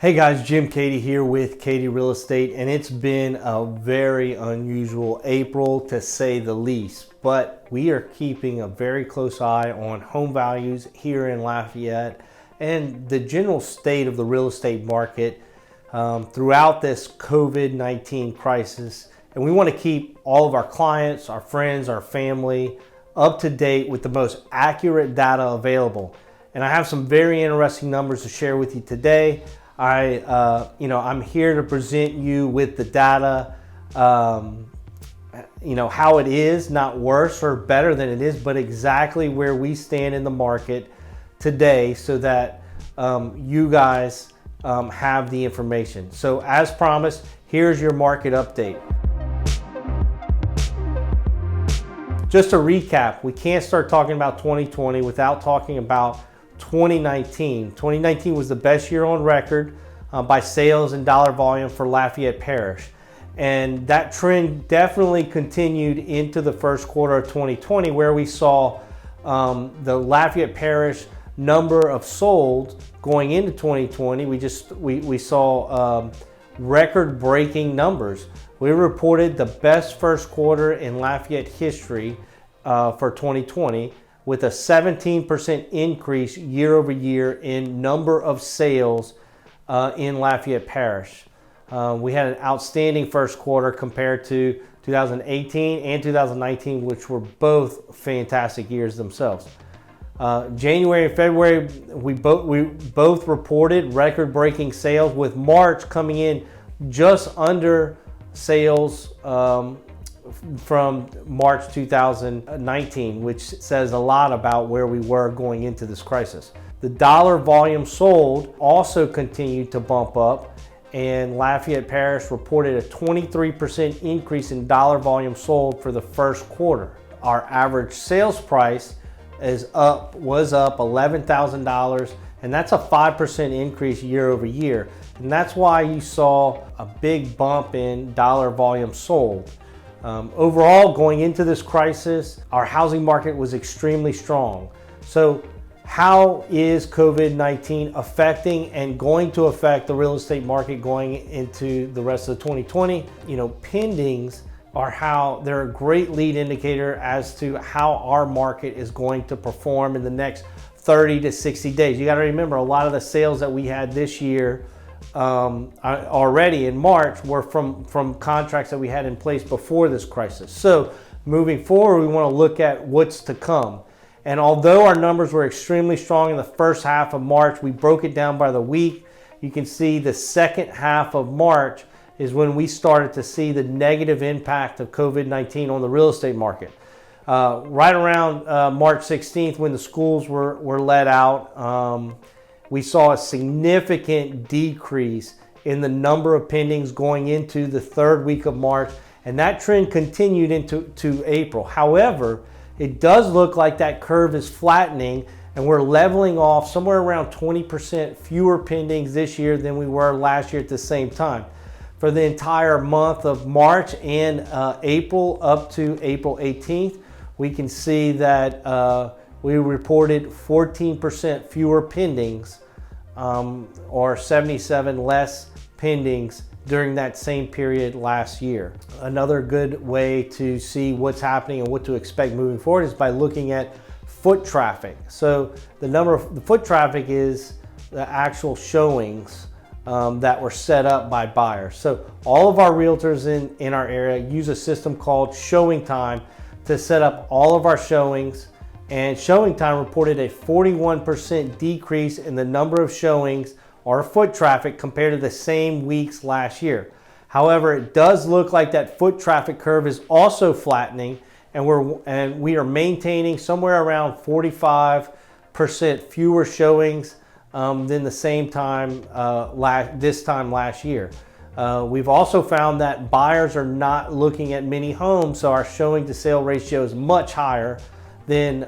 Hey guys, Jim Keaty here with Keaty Real Estate, and it's been a very unusual April to say the least, but we are keeping a very close eye on home values here in Lafayette and the general state of the real estate market throughout this COVID-19 crisis. And we want to keep all of our clients, our friends, our family up to date with the most accurate data available. And I have some very interesting numbers to share with you today. I'm here to present you with the data, how it is, not worse or better than it is, but exactly where we stand in the market today so that you guys have the information. So as promised, here's your market update. Just to recap, we can't start talking about 2020 without talking about 2019. 2019 was the best year on record by sales and dollar volume for Lafayette Parish. And that trend definitely continued into the first quarter of 2020, where we saw the Lafayette Parish number of sold going into 2020. We saw record-breaking numbers. We reported the best first quarter in Lafayette history for 2020, with a 17% increase year over year in number of sales in Lafayette Parish. We had an outstanding first quarter compared to 2018 and 2019, which were both fantastic years themselves. January and February, we both reported record-breaking sales, with March coming in just under sales from March 2019, which says a lot about where we were going into this crisis. The dollar volume sold also continued to bump up, and Lafayette Parish reported a 23% increase in dollar volume sold for the first quarter. Our average sales price was up $11,000, and that's a 5% increase year over year. And that's why you saw a big bump in dollar volume sold. Overall, going into this crisis, our housing market was extremely strong. So how is COVID-19 affecting and going to affect the real estate market going into the rest of 2020? Pendings they're a great lead indicator as to how our market is going to perform in the next 30 to 60 days. You got to remember, a lot of the sales that we had this year already in March were from contracts that we had in place before this crisis. So moving forward, we want to look at what's to come. And although our numbers were extremely strong in the first half of March, we broke it down by the week. You can see the second half of March is when we started to see the negative impact of COVID-19 on the real estate market. Right around March 16th, when the schools were let out, we saw a significant decrease in the number of pendings going into the third week of March, and that trend continued into April. However, it does look like that curve is flattening, and we're leveling off somewhere around 20% fewer pendings this year than we were last year at the same time. For the entire month of March and April up to April 18th, we can see that we reported 14% fewer pendings or 77 less pendings during that same period last year. Another good way to see what's happening and what to expect moving forward is by looking at foot traffic. So the foot traffic is the actual showings that were set up by buyers. So all of our realtors in our area use a system called Showing Time to set up all of our showings, and Showing Time reported a 41% decrease in the number of showings or foot traffic compared to the same weeks last year. However, it does look like that foot traffic curve is also flattening, and we are maintaining somewhere around 45% fewer showings than the same time this time last year. We've also found that buyers are not looking at many homes, so our showing to sale ratio is much higher than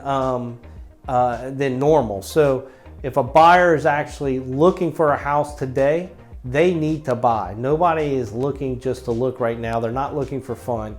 normal. So if a buyer is actually looking for a house today, they need to buy. Nobody is looking just to look right now. They're not looking for fun.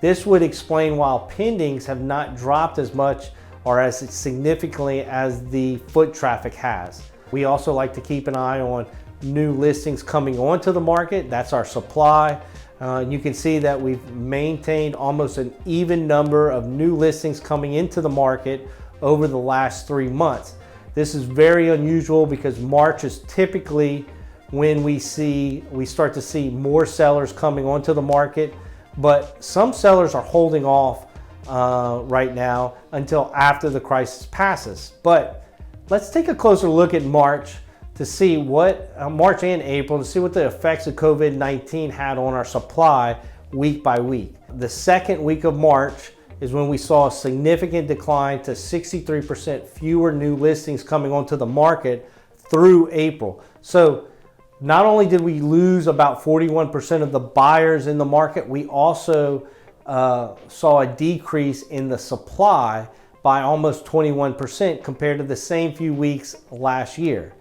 This would explain why pendings have not dropped as much or as significantly as the foot traffic has. We also like to keep an eye on new listings coming onto the market. That's our supply. You can see that we've maintained almost an even number of new listings coming into the market over the last 3 months. This is very unusual because March is typically when we start to see more sellers coming onto the market, but some sellers are holding off right now until after the crisis passes. But let's take a closer look at March to see what March and April to see what the effects of COVID-19 had on our supply week by week. The second week of March is when we saw a significant decline to 63% fewer new listings coming onto the market through April. So not only did we lose about 41% of the buyers in the market, we also saw a decrease in the supply by almost 21% compared to the same few weeks last year.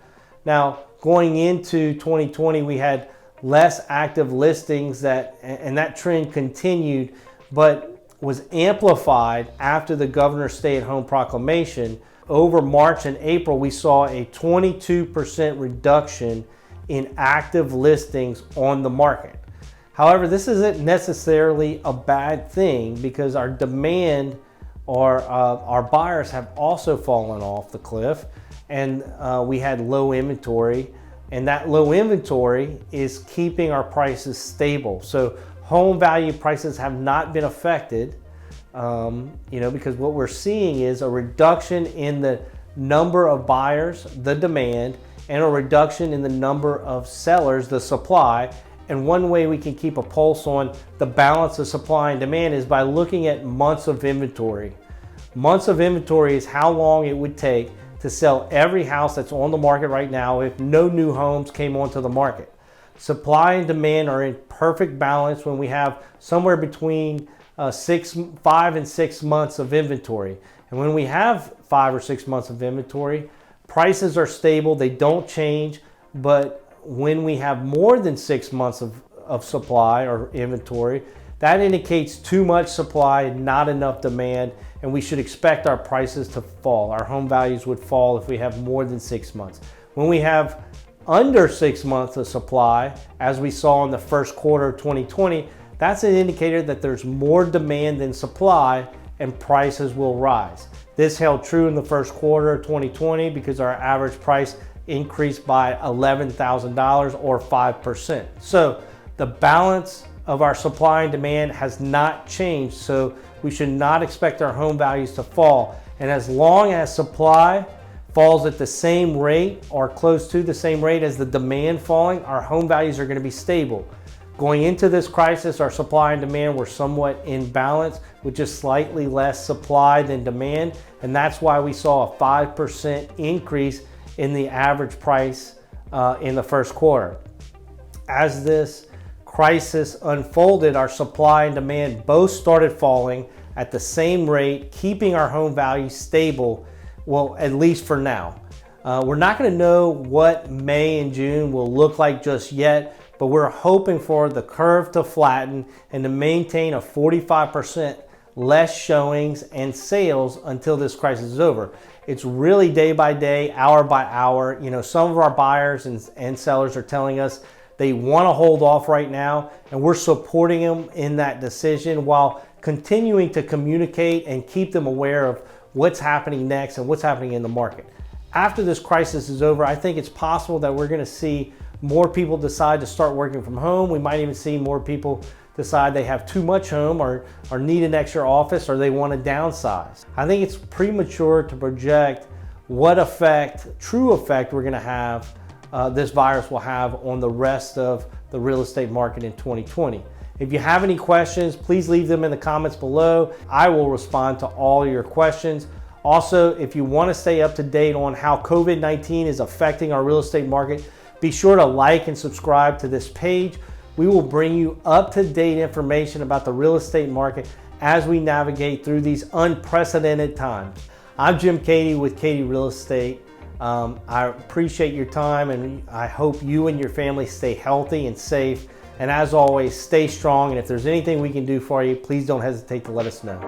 Now, going into 2020, we had less active listings and that trend continued, but was amplified after the governor's stay-at-home proclamation. Over March and April, we saw a 22% reduction in active listings on the market. However, this isn't necessarily a bad thing because our demand or our buyers have also fallen off the cliff, and we had low inventory, and that low inventory is keeping our prices stable. So home value prices have not been affected, because what we're seeing is a reduction in the number of buyers, the demand, and a reduction in the number of sellers, the supply. And one way we can keep a pulse on the balance of supply and demand is by looking at months of inventory. Months of inventory is how long it would take to sell every house that's on the market right now if no new homes came onto the market. Supply and demand are in perfect balance when we have somewhere between 5 and 6 months of inventory. And when we have 5 or 6 months of inventory, prices are stable, they don't change. But when we have more than 6 months of supply or inventory, that indicates too much supply, not enough demand, and we should expect our prices to fall. Our home values would fall if we have more than 6 months. When we have under 6 months of supply, as we saw in the first quarter of 2020, that's an indicator that there's more demand than supply and prices will rise. This held true in the first quarter of 2020 because our average price increased by $11,000 or 5%. So the balance of our supply and demand has not changed, so we should not expect our home values to fall. And as long as supply falls at the same rate or close to the same rate as the demand falling, our home values are going to be stable. Going into this crisis, our supply and demand were somewhat in balance with just slightly less supply than demand, and that's why we saw a 5% increase in the average price in the first quarter. As this crisis unfolded, our supply and demand both started falling at the same rate, keeping our home value stable, well, at least for now. We're not going to know what May and June will look like just yet, but we're hoping for the curve to flatten and to maintain a 45% less showings and sales until this crisis is over. It's really day by day, hour by hour. Some of our buyers and sellers are telling us they want to hold off right now, and we're supporting them in that decision while continuing to communicate and keep them aware of what's happening next and what's happening in the market. After this crisis is over, I think it's possible that we're going to see more people decide to start working from home. We might even see more people decide they have too much home or need an extra office or they want to downsize. I think it's premature to project what true effect we're going to have this virus will have on the rest of the real estate market in 2020. If you have any questions, please leave them in the comments below. I will respond to all your questions. Also, if you want to stay up to date on how COVID-19 is affecting our real estate market, be sure to like and subscribe to this page. We will bring you up-to-date information about the real estate market as we navigate through these unprecedented times. I'm Jim Keaty with Keaty Real Estate. I appreciate your time, and I hope you and your family stay healthy and safe. And as always, stay strong. And if there's anything we can do for you, please don't hesitate to let us know.